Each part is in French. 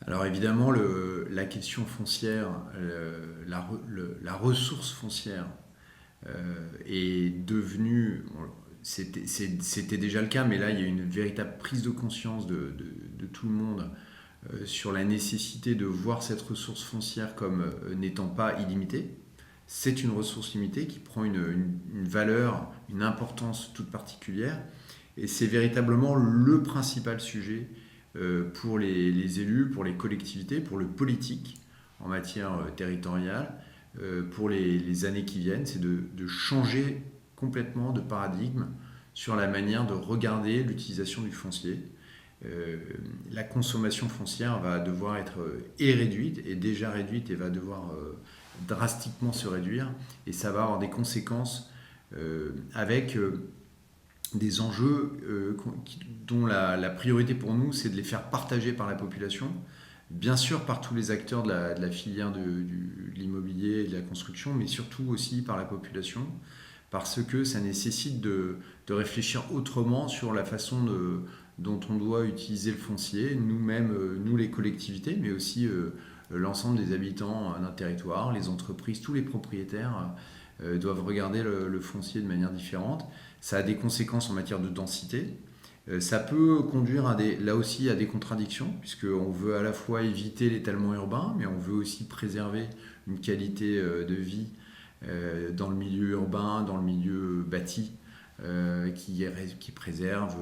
Alors évidemment, la question foncière, la ressource foncière est devenue, c'était déjà le cas, mais là il y a une véritable prise de conscience de tout le monde sur la nécessité de voir cette ressource foncière comme n'étant pas illimitée. C'est une ressource limitée qui prend une valeur, une importance toute particulière, et c'est véritablement le principal sujet pour les élus, pour les collectivités, pour le politique en matière territoriale, pour les années qui viennent, c'est de changer complètement de paradigme sur la manière de regarder l'utilisation du foncier. La consommation foncière va devoir être réduite, est déjà réduite et va devoir drastiquement se réduire, et ça va avoir des conséquences avec des enjeux dont la priorité pour nous, c'est de les faire partager par la population, bien sûr par tous les acteurs de la filière de l'immobilier et de la construction, mais surtout aussi par la population, parce que ça nécessite de réfléchir autrement sur la façon dont on doit utiliser le foncier, nous-mêmes, nous les collectivités, mais aussi l'ensemble des habitants d'un territoire, les entreprises, tous les propriétaires doivent regarder le foncier de manière différente. Ça a des conséquences en matière de densité. Ça peut conduire là aussi à des contradictions, puisqu'on veut à la fois éviter l'étalement urbain, mais on veut aussi préserver une qualité de vie dans le milieu urbain, dans le milieu bâti, qui préserve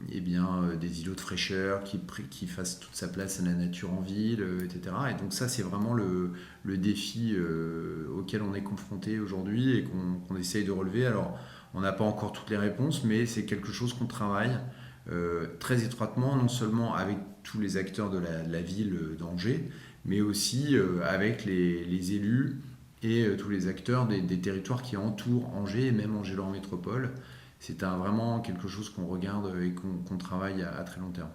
des îlots de fraîcheur, qui fasse toute sa place à la nature en ville, etc. Et donc ça, c'est vraiment le défi auquel on est confronté aujourd'hui et qu'on essaye de relever. Alors, on n'a pas encore toutes les réponses, mais c'est quelque chose qu'on travaille très étroitement, non seulement avec tous les acteurs de la ville d'Angers, mais aussi avec les élus et tous les acteurs des territoires qui entourent Angers et même Angers-Lorraine Métropole. C'est vraiment quelque chose qu'on regarde et qu'on travaille à très long terme.